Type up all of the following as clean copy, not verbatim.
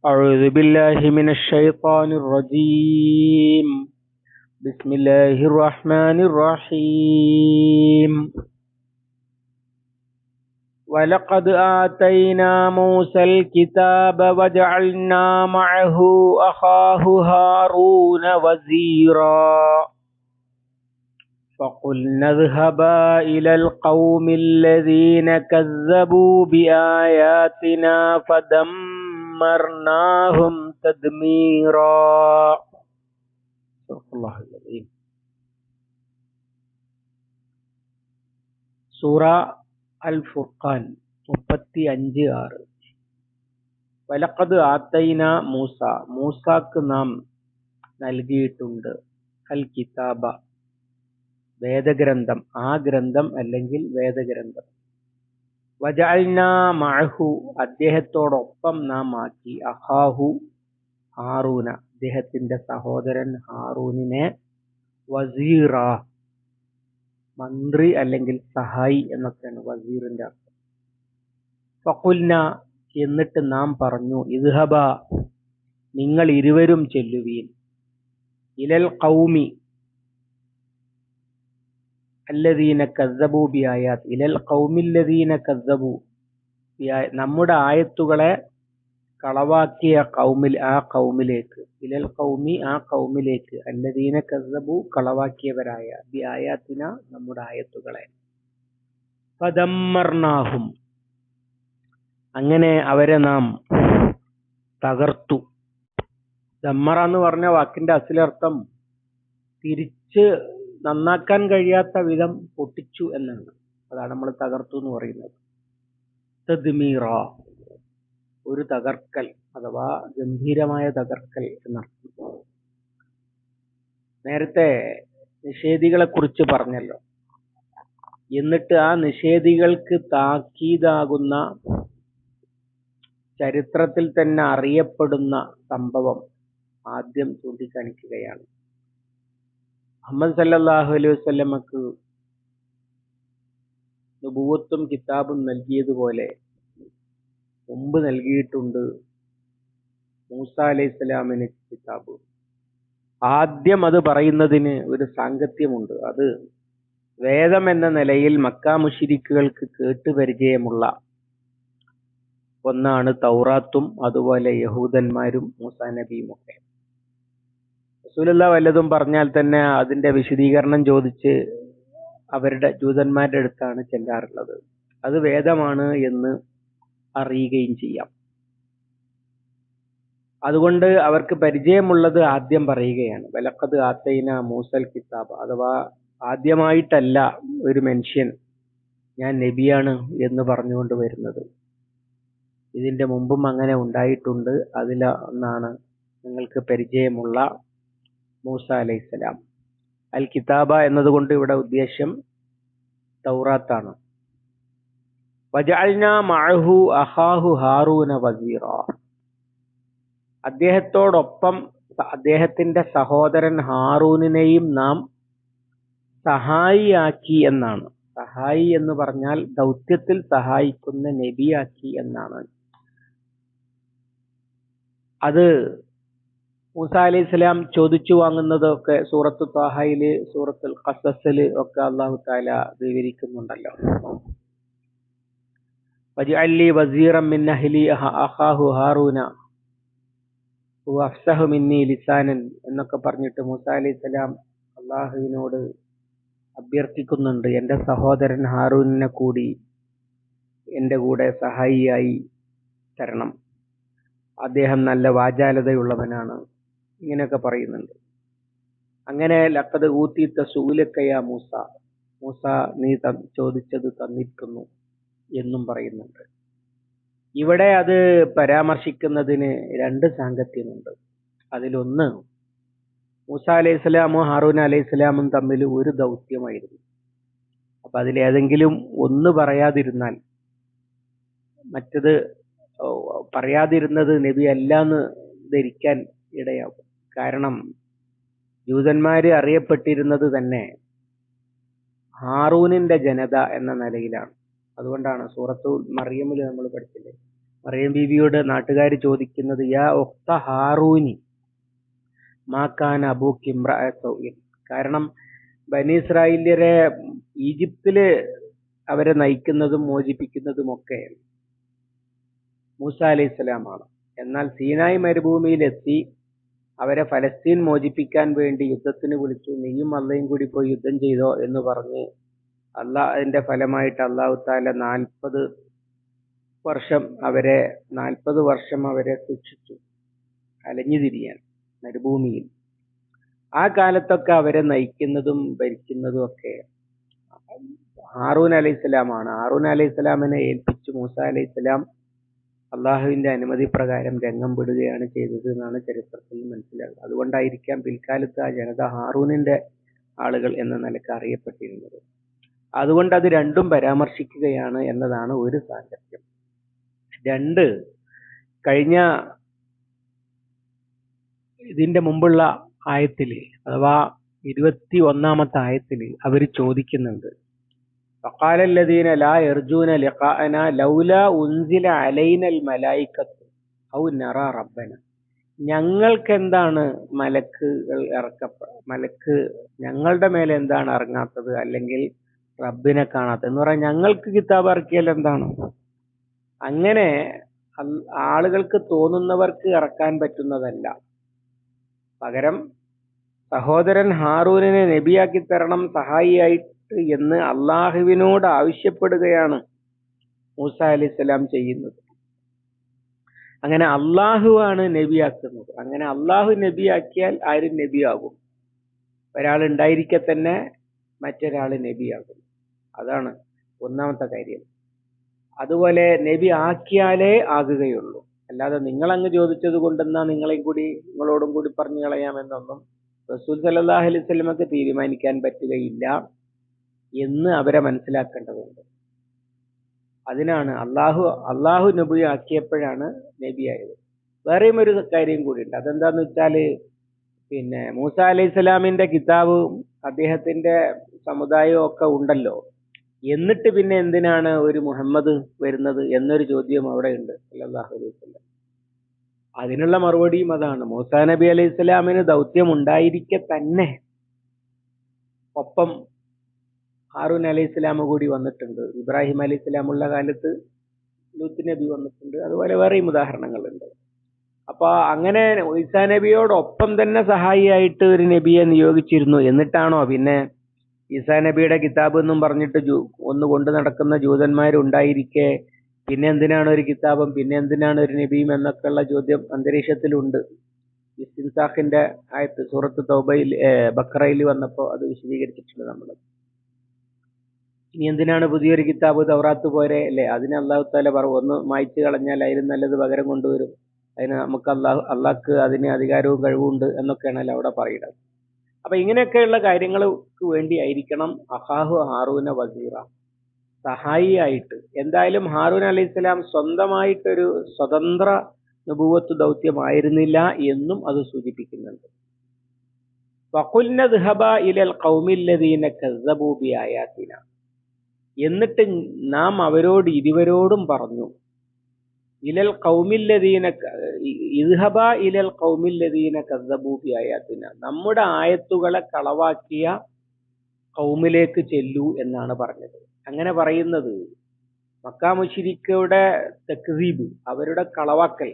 أعوذ بالله من الشيطان الرجيم. بسم الله الرحمن الرحيم. ولقد آتينا موسى الكتاب وجعلنا معه أخاه هارون وزيرا فقلنا اذهبا إلى القوم الذين كذبوا بآياتنا فدمرناهم تدميرا. സൂറ അൽ ഫുർഖാൻ 35-6. വലഖദ് ആതൈന മൂസാക്ക് നാം നൽകിയിട്ടുണ്ട് അൽ കിതാബ വേദഗ്രന്ഥം, ആ ഗ്രന്ഥം അല്ലെങ്കിൽ വേദഗ്രന്ഥം. വജഅൽനാ മഅഹു അദ്ദേഹത്തോടൊപ്പം നാം ആക്കി അഖാഹു ഹാറൂന അദ്ദേഹത്തിന്റെ സഹോദരൻ ഹാറൂനിനെ വസീറ മന്ത്രി അല്ലെങ്കിൽ സഹായി എന്നൊക്കെയാണ് വസീറിന്റെ അർത്ഥം. ഫഖുൽന എന്നിട്ട് നാം പറഞ്ഞു ഇദ്ഹബ നിങ്ങൾ ഇരുവരും ചെല്ലുവീൻ ഇലൽ ഖൗമി അല്ലദീന കസ്സബൂ ബിആയാത് ഇലൽ ഖൗമില്ലദീന കസ്സബൂ നമ്മുടെ ആയത്തുകളെ കളവാക്കിയ ഖൗമിലേക്ക് ഇലൽ ഖൗമി ആ ഖൗമിലേക്ക് അല്ലദീന കസ്സബൂ കളവാക്കിയവരായ ബിആയാതിന നമ്മുടെ ആയത്തുകളെ ഫദമ്മർനാഹും അങ്ങനെ അവരെ നാം തകർത്തു. ദമ്മറ എന്ന് പറഞ്ഞ വാക്കിന്റെ അസലർത്ഥം തിരിച്ച് നന്നാക്കാൻ കഴിയാത്ത വിധം പൊട്ടിച്ചു എന്നാണ്. അതാണ് നമ്മൾ തകർത്തു എന്ന് പറയുന്നത്. തദ്മീറ ഒരു തകർക്കൽ അഥവാ ഗംഭീരമായ തകർക്കൽ എന്നർത്ഥം. നേരത്തെ നിഷേധികളെ കുറിച്ച് പറഞ്ഞല്ലോ. എന്നിട്ട് ആ നിഷേധികൾക്ക് താക്കീതാകുന്ന ചരിത്രത്തിൽ തന്നെ അറിയപ്പെടുന്ന സംഭവം ആദ്യം ചൂണ്ടിക്കാണിക്കുകയാണ്. മുഹമ്മദ് സല്ലല്ലാഹു അലൈഹി വസല്ലമക്ക് നുബുവത്തും കിതാബും നൽകിയതുപോലെ മുമ്പ് നൽകിയിട്ടുണ്ട് മൂസ അലൈഹിസ്സലാമിന് കിതാബ്. ആദ്യം അത് പറയുന്നതിന് ഒരു സാങ്കത്യമുണ്ട്. അത് വേദം എന്ന നിലയിൽ മക്കാ മുശ്രിക്കുകൾക്ക് കേട്ട് പരിചയമുള്ള ഒന്നാണ് തൗറാത്തും അതുപോലെ യഹൂദന്മാരും മൂസാ നബിയും ഒക്കെ. റസൂലുള്ളാഹി വല്ലതും പറഞ്ഞാൽ തന്നെ അതിന്റെ വിശദീകരണം ചോദിച്ച് അവരുടെ ജൂതന്മാരുടെ അടുത്താണ് ചെല്ലാറുള്ളത്. അത് വേദമാണ് എന്ന് അറിയുകയും ചെയ്യാം. അതുകൊണ്ട് അവർക്ക് പരിചയമുള്ളത് ആദ്യം പറയുകയാണ്. വലഖദ് ആതൈന മൂസൽ കിതാബ്, അഥവാ ആദ്യമായിട്ടല്ല ഒരു മനുഷ്യൻ ഞാൻ നബിയാണ് എന്ന് പറഞ്ഞുകൊണ്ട് വരുന്നത്. ഇതിന്റെ മുമ്പും അങ്ങനെ ഉണ്ടായിട്ടുണ്ട്. അതിൽ ഒന്നാണ് നിങ്ങൾക്ക് പരിചയമുള്ള മൂസ അലൈഹിസ്സലാം. അൽ കിതാബ എന്നതുകൊണ്ട് ഇവിടെ ഉദ്ദേശം തൗറാത്താണ്. വജഅൽനാ മഅഹു അഖാഹു ഹാറൂന വസീറ അദ്ദേഹത്തോടൊപ്പം അദ്ദേഹത്തിന്റെ സഹോദരൻ ഹാറൂനിനെയും നാം സഹായിയാക്കി എന്നാണ്. സഹായി എന്ന് പറഞ്ഞാൽ ദൗത്യത്തിൽ സഹായിക്കുന്ന നബിയാക്കി എന്നാണ്. അത് മൂസ അലൈഹിസ്സലാം ചോദിച്ചു വാങ്ങുന്നതൊക്കെ സൂറത്തു ത്വാഹയില് സൂറത്തുൽ ഖസസില് ഒക്കെ അല്ലാഹു തആല വിവരിക്കുന്നുണ്ടല്ലോ. വജഅലി വസീറൻ മിൻ അഹ്ലി അഖാഹു ഹാറൂന ഹുവ അഫ്സഹു മിന്നി ലിസാനൻ എന്നൊക്കെ പറഞ്ഞിട്ട് മൂസ അലൈഹിസ്സലാം അല്ലാഹുവിനോട് അഭ്യർത്ഥിക്കുന്നുണ്ട്, എൻ്റെ സഹോദരൻ ഹാറൂനിനെ കൂടി എൻ്റെ കൂടെ സഹായിയായി തരണം, അദ്ദേഹം നല്ല വാചാലതയുള്ളവനാണ്, ഇങ്ങനെയൊക്കെ പറയുന്നുണ്ട്. അങ്ങനെ ലഖദ് ഊതീത സുഅലക യാ മൂസ, മൂസ നീ ചോദിച്ചത് തന്നിരിക്കുന്നു എന്നും പറയുന്നുണ്ട്. ഇവിടെ അത് പരാമർശിക്കുന്നതിന് രണ്ട് സാങ്കത്യമുണ്ട്. അതിലൊന്ന് മൂസ അലൈഹിസ്സലാമും ഹാറൂൻ അലൈഹിസ്സലാമും തമ്മിൽ ഒരു ദൗത്യമായിരുന്നു. അപ്പൊ അതിലേതെങ്കിലും ഒന്ന് പറയാതിരുന്നാൽ മറ്റത് പറയാതിരുന്നത് നബി അല്ലാന്ന് ധരിക്കാൻ ഇടയാകും. കാരണം ജൂതന്മാര് അറിയപ്പെട്ടിരുന്നത് തന്നെ ഹാറൂനിന്റെ ജനത എന്ന നിലയിലാണ്. അതുകൊണ്ടാണ് സൂറത്തുൽ മറിയമിൽ നമ്മൾ പഠിച്ചില്ലേ, മറിയം ബീവിയോട് നാട്ടുകാർ ചോദിക്കുന്നത്, യാ ഉഖ്ത ഹാറൂനി മാക്കാൻ അബൂക്ക് ഇമ്രഅ സൗഇൻ. കാരണം ബനി ഇസ്രായേല്യരെ ഈജിപ്തില് അവരെ നയിക്കുന്നതും മോചിപ്പിക്കുന്നതുമൊക്കെ മൂസ അലൈഹിസ്സലാമാണ്. എന്നാൽ സീനായി മരുഭൂമിയിലെത്തി അവരെ ഫലസ്തീൻ മോചിപ്പിക്കാൻ വേണ്ടി യുദ്ധത്തിന് വിളിച്ചു. നീയും അള്ളയും കൂടി പോയി യുദ്ധം ചെയ്തോ എന്ന് പറഞ്ഞ് അതിന്റെ ഫലമായിട്ട് അല്ലാഹു തആല 40 വർഷം അവരെ ശിക്ഷിച്ചു, അലഞ്ഞു തിരിയാൻ മരുഭൂമിയിൽ. ആ കാലത്തൊക്കെ അവരെ നയിക്കുന്നതും ഭരിക്കുന്നതും ഒക്കെ ഹാറൂൻ അലൈഹിസ്സലാമാണ്. ഹാറൂൻ അലൈഹിസ്സലാമിനെ ഏൽപ്പിച്ചു മൂസ അലൈഹിസ്സലാം അള്ളാഹുവിന്റെ അനുമതി പ്രകാരം രംഗം വിടുകയാണ് ചെയ്തത് എന്നാണ് ചരിത്രത്തിൽ മനസ്സിലാകുന്നത്. അതുകൊണ്ടായിരിക്കാം പിൽക്കാലത്ത് ആ ജനത ഹാറൂനിന്റെ ആളുകൾ എന്ന നിലക്ക് അറിയപ്പെട്ടിരുന്നത്. അതുകൊണ്ട് അത് രണ്ടും പരാമർശിക്കുകയാണ് എന്നതാണ് ഒരു സാങ്കത്യം. രണ്ട്, കഴിഞ്ഞ ഇതിന്റെ മുമ്പുള്ള ആയത്തില് അഥവാ 21-ാമത്തെ ആയത്തില് അവർ ചോദിക്കുന്നുണ്ട്, فقال الذين لا يرجون لقاءنا لولا أنزل علينا الملائكة أو نرى ربنا. ഞങ്ങൾക്ക് എന്താണ് മലക്ക് ഞങ്ങളുടെ മേലെ എന്താണ് ഇറങ്ങാത്തത്, അല്ലെങ്കിൽ റബ്ബിനെ കാണാത്തത് എന്ന് പറയാൻ ഞങ്ങൾക്ക് കിതാബ് ഇറക്കിയാൽ എന്താണ്? അങ്ങനെ ആളുകൾക്ക് തോന്നുന്നവർക്ക് ഇറക്കാൻ പറ്റുന്നതല്ല. പകരം സഹോദരൻ ഹാറൂനിനെ നബിയാക്കി തരണം സഹായിയായിട്ട് എന്ന് അള്ളാഹുവിനോട് ആവശ്യപ്പെടുകയാണ് മൂസ അലൈഹിസ്സലാം ചെയ്യുന്നത്. അങ്ങനെ അള്ളാഹുവാണ് നബിയാക്കുന്നത്. അങ്ങനെ അള്ളാഹു നബിയാക്കിയാൽ ആരും നബിയാകും. ഒരാൾ ഉണ്ടായിരിക്കെ തന്നെ മറ്റൊരാൾ നബിയാകും. അതാണ് ഒന്നാമത്തെ കാര്യം. അതുപോലെ നബി ആക്കിയാലേ ആകുകയുള്ളൂ. അല്ലാതെ നിങ്ങൾ അങ്ങ് ചോദിച്ചത് കൊണ്ടെന്നാ നിങ്ങളോടും കൂടി പറഞ്ഞു കളയാമെന്നൊന്നും റസൂൽ സല്ലല്ലാഹു അലൈഹി വസല്ലമക്ക് തീരുമാനിക്കാൻ പറ്റുകയില്ല എന്ന് അവരെ മനസ്സിലാക്കേണ്ടതുണ്ട്. അതിനാണ് അള്ളാഹു നബി ആക്കിയപ്പോഴാണ് നബിയായത്. വേറെയും ഒരു കാര്യം കൂടി ഉണ്ട്. അതെന്താന്ന് വെച്ചാല് മൂസ അലൈഹിസ്സലാമിന്റെ കിതാബും അദ്ദേഹത്തിന്റെ സമുദായവും ഒക്കെ ഉണ്ടല്ലോ. എന്നിട്ട് പിന്നെ എന്തിനാണ് ഒരു മുഹമ്മദ് വരുന്നത് എന്നൊരു ചോദ്യം അവിടെ ഉണ്ട് സല്ലല്ലാഹു അലൈഹി വസല്ലം. അതിനുള്ള മറുപടിയും അതാണ്. മൂസാ നബി അലൈഹിസ്സലാമിന് ദൗത്യം ഉണ്ടായിരിക്കെ തന്നെ ഒപ്പം ഹാറൂൻ അലൈഹിസ്സലാം കൂടി വന്നിട്ടുണ്ട്. ഇബ്രാഹിം അലൈഹിസ്സലാമുള്ള കാലത്ത് ലൂത്ത് നബി വന്നിട്ടുണ്ട്. അതുപോലെ വേറെയും ഉദാഹരണങ്ങളുണ്ട്. അപ്പൊ അങ്ങനെ ഈസാ നബിയോടൊപ്പം തന്നെ സഹായിയായിട്ട് ഒരു നബിയെ നിയോഗിച്ചിരുന്നു. എന്നിട്ടാണോ പിന്നെ ഈസാ നബിയുടെ കിതാബ് എന്നും പറഞ്ഞിട്ട് ഒന്ന് കൊണ്ടു നടക്കുന്ന ജൂതന്മാരുണ്ടായിരിക്കെ പിന്നെ എന്തിനാണ് ഒരു കിതാബും പിന്നെ എന്തിനാണ് ഒരു നബിയും എന്നൊക്കെയുള്ള ചോദ്യം അന്തരീക്ഷത്തിലുണ്ട്. ഇസ്തിൻസാഖിന്റെ ആയത്ത് സൂറത്ത് തൗബയിൽ ബഖറയിൽ വന്നപ്പോൾ അത് വിശദീകരിച്ചിട്ടുണ്ട് നമ്മൾ. ഇനി എന്തിനാണ് പുതിയൊരു കിതാബ്, തൗറാത്ത് പോരെ അല്ലേ? അതിന് അല്ലാഹു തആല ഒന്ന് മായ്ച്ചു കളഞ്ഞാൽ അതിന് നല്ലത് പകരം കൊണ്ടുവരും. അതിന് നമുക്ക് അള്ളാഹ്ക്ക് അതിന് അധികാരവും കഴിവുണ്ട് എന്നൊക്കെയാണല്ലോ അവിടെ പറയുന്നത്. അപ്പൊ ഇങ്ങനെയൊക്കെയുള്ള കാര്യങ്ങൾക്ക് വേണ്ടിയായിരിക്കണം അഖാഹു ഹാറൂന വസീറ, സഹായിയായിട്ട്. എന്തായാലും ഹാറൂൻ അലൈഹിസ്സലാം സ്വന്തമായിട്ടൊരു സ്വതന്ത്ര നബുവത്ത് ദൗത്യമായിരുന്നില്ല എന്നും അത് സൂചിപ്പിക്കുന്നുണ്ട്. വഖുൽനദ്ഹബാ ഇലൽ ഖൗമില്ലദീന കസ്സബൂ ബിആയാതിന. എന്നിട്ട് നാം ഇരുവരോടും പറഞ്ഞു, ഇലൽ ഖൗമില്ലദീന ഇദ്ഹബാ ഇലൽ ഖൗമില്ലദീന കസ്സബൂ ബിആയാതിന, നമ്മുടെ ആയത്തുകളെ കളവാക്കിയ ഖൗമിലേക്ക് ചെല്ലൂ എന്നാണ് പറഞ്ഞത്. അങ്ങനെ പറയുന്നത് മക്കാ മുശ്രിക്കുകളുടെ തക്സീബ്, അവരുടെ കളവാക്കൽ,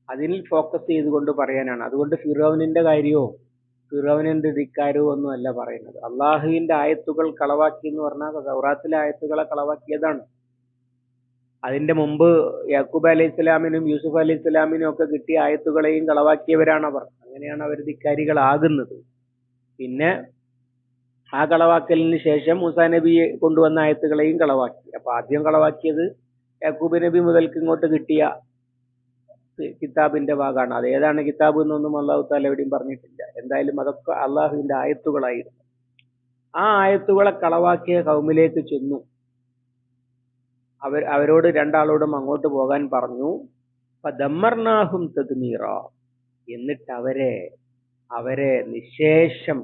അതിൽ ഫോക്കസ് ചെയ്തുകൊണ്ട് പറയാനാണ്. അതുകൊണ്ട് ഫിറൗനിന്റെ കാര്യമോ ഫിറൗനിന്റെ ധിക്കാരോ ഒന്നും അല്ല പറയുന്നത്. അള്ളാഹുവിന്റെ ആയത്തുകൾ കളവാക്കി എന്ന് പറഞ്ഞാൽ തൗറാത്തിലെ ആയത്തുകളെ കളവാക്കിയതാണ്. അതിന്റെ മുമ്പ് യാക്കൂബ് അലൈഹി സ്വലാമിനും യൂസുഫ് അലൈഹി സ്വലാമിനും ഒക്കെ കിട്ടിയ ആയത്തുകളെയും കളവാക്കിയവരാണ് അവർ. അങ്ങനെയാണ് അവർ ധിക്കാരികളാകുന്നത്. പിന്നെ ആ കളവാക്കലിന് ശേഷം മൂസാ നബിയെ കൊണ്ടുവന്ന ആയത്തുകളെയും കളവാക്കി. അപ്പൊ ആദ്യം കളവാക്കിയത് യാക്കൂബ് നബി മുതൽക്ക് ഇങ്ങോട്ട് കിട്ടിയ കിതാബിന്റെ ഭാഗമാണ്. അത് ഏതാണ് കിതാബ് എന്നൊന്നും അല്ലാഹു തആല എവിടെയും പറഞ്ഞിട്ടില്ല. എന്തായാലും അതൊക്കെ അള്ളാഹുവിന്റെ ആയത്തുകളായിരുന്നു. ആ ആയത്തുകളെ കളവാക്കിയ കൗമിലേക്ക് ചെന്നു. അവരോട് രണ്ടാളോടും അങ്ങോട്ട് പോകാൻ പറഞ്ഞു. ഫദമ്മർനാഹും തദ്മീറ, എന്നിട്ട് അവരെ നിശേഷം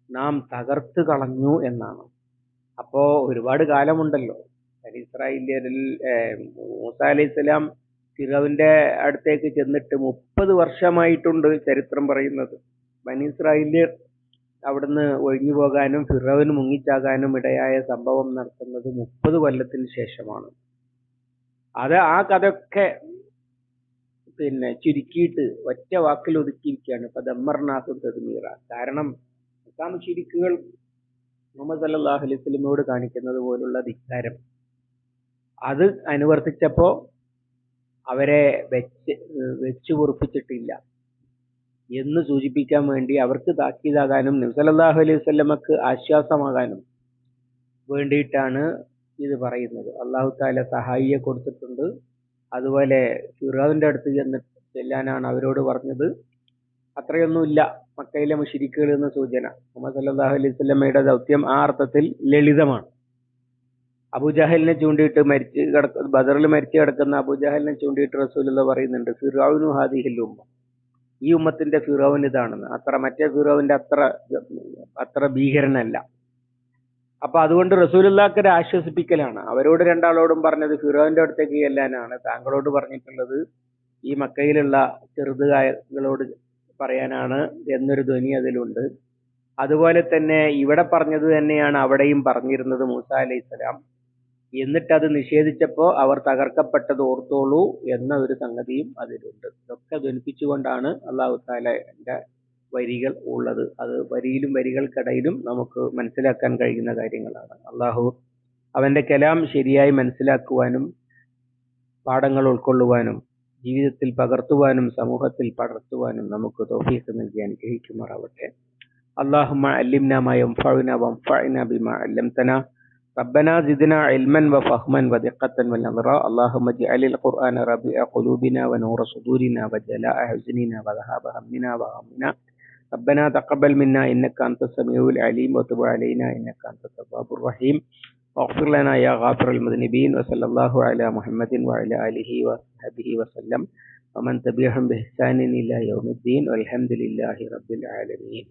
നാം തകർത്ത് കളഞ്ഞു എന്നാണ്. അപ്പോ ഒരുപാട് കാലമുണ്ടല്ലോ. ഇസ്രായേലിയരിൽ മൂസ അലൈഹിസ്സലാം ഫിറൗന്റെ അടുത്തേക്ക് ചെന്നിട്ട് 30 വർഷമായിട്ടുണ്ട് ചരിത്രം പറയുന്നത്. ബനി ഇസ്രായേലിയർ അവിടുന്ന് ഒഴിഞ്ഞു പോകാനും ഫിറൗന് മുങ്ങിച്ചാകാനും ഇടയായ സംഭവം നടക്കുന്നത് 30 കൊല്ലത്തിന് ശേഷമാണ്. അത് ആ കഥയൊക്കെ ചുരുക്കിയിട്ട് ഒറ്റ വാക്കിൽ ഒതുക്കിയിരിക്കുകയാണ്. ഇപ്പൊ ദമ്മർനാഥും തദ്മീറ. കാരണം മുശരിക്കുകൾ മുഹമ്മദ് സല്ലല്ലാഹു അലൈഹി വസല്ലമയോട് കാണിക്കുന്നത് പോലുള്ള ധിക്കാരം അത് അനുവർത്തിച്ചപ്പോ അവരെ വെച്ച് പൊറുപ്പിച്ചിട്ടില്ല എന്ന് സൂചിപ്പിക്കാൻ വേണ്ടി അവർക്ക് താക്കീതാകാനും നബി സല്ലല്ലാഹു അലൈഹി വസല്ലമക്ക് ആശ്വാസമാകാനും വേണ്ടിയിട്ടാണ് ഇത് പറയുന്നത്. അല്ലാഹു തആല സഹായിയെ കൊടുത്തിട്ടുണ്ട്. അതുപോലെ ഫിറൗന്റെ അടുത്ത് ചെല്ലാനാണ് അവരോട് പറഞ്ഞത്. അത്രയൊന്നുമില്ല മക്കയിലെ മുശ്രിക്കുകൾ എന്ന സൂചന. മുഹമ്മദ് സല്ലല്ലാഹു അലൈഹി വസല്ലമയുടെ ദൗത്യം ആ അർത്ഥത്തിൽ ലളിതമാണ്. അബൂജഹലിനെ ചൂണ്ടിയിട്ട് ബദറിൽ മരിച്ചു കിടക്കുന്ന അബൂജഹലിനെ ചൂണ്ടിയിട്ട് റസൂലുള്ളാഹി പറയുന്നുണ്ട്, ഫിറൗനു ഹാദിഹിൽ ഉമ്മ, ഈ ഉമ്മത്തിന്റെ ഫിറൗൻ ഇതാണെന്ന്. മറ്റേ ഫിറൗന്റെ അത്ര ഭീകരനല്ല. അപ്പൊ അതുകൊണ്ട് റസൂലുള്ളാഹിക്ക് ഒരു ആശ്വസിപ്പിക്കലാണ്. അവരോട് രണ്ടാളോടും പറഞ്ഞത് ഫിറൗന്റെ അടുത്തേക്ക് ചെല്ലാനാണ്. താങ്കളോട് പറഞ്ഞിട്ടുള്ളത് ഈ മക്കയിലുള്ള ചെറുതുകായകളോട് പറയാനാണ് എന്നൊരു ധ്വനി അതിലുണ്ട്. അതുപോലെ തന്നെ ഇവിടെ പറഞ്ഞത് തന്നെയാണ് അവിടെയും പറഞ്ഞിരുന്നത് മൂസ അലൈഹിസ്സലാം. എന്നിട്ട് അത് നിഷേധിച്ചപ്പോ അവർ തകർക്കപ്പെട്ടത് ഓർത്തോളൂ എന്ന ഒരു സംഗതിയും അതിലുണ്ട്. ഇതൊക്കെ ധ്വനിപ്പിച്ചുകൊണ്ടാണ് അല്ലാഹു തആലയുടെ വരികൾ ഉള്ളത്. അത് വരിയിലും വരികൾക്കിടയിലും നമുക്ക് മനസ്സിലാക്കാൻ കഴിയുന്ന കാര്യങ്ങളാണ്. അള്ളാഹു അവന്റെ കലാം ശരിയായി മനസ്സിലാക്കുവാനും പാഠങ്ങൾ ഉൾക്കൊള്ളുവാനും ജീവിതത്തിൽ പകർത്തുവാനും സമൂഹത്തിൽ പടർത്തുവാനും നമുക്ക് തൗഫീഖ് നൽകി അനുഗ്രഹിക്കുമാറാവട്ടെ. اللهم علمنا ما ينفعنا وانفعنا بما علمتنا. ربنا زدنا علما وفهما ودقة ونظرا. اللهم اجعل القرآن ربيع قلوبنا ونور صدورنا وجلاء حزننا وذهاب همنا وغمنا. ربنا تقبل منا إنك أنت السميع العليم وتب علينا إنك أنت التواب الرحيم واغفر لنا يا غافر المذنبين. وصلى الله على محمد وعلى آله وصحبه وسلم ومن تبعهم بإحسان إلى يوم الدين والحمد لله رب العالمين.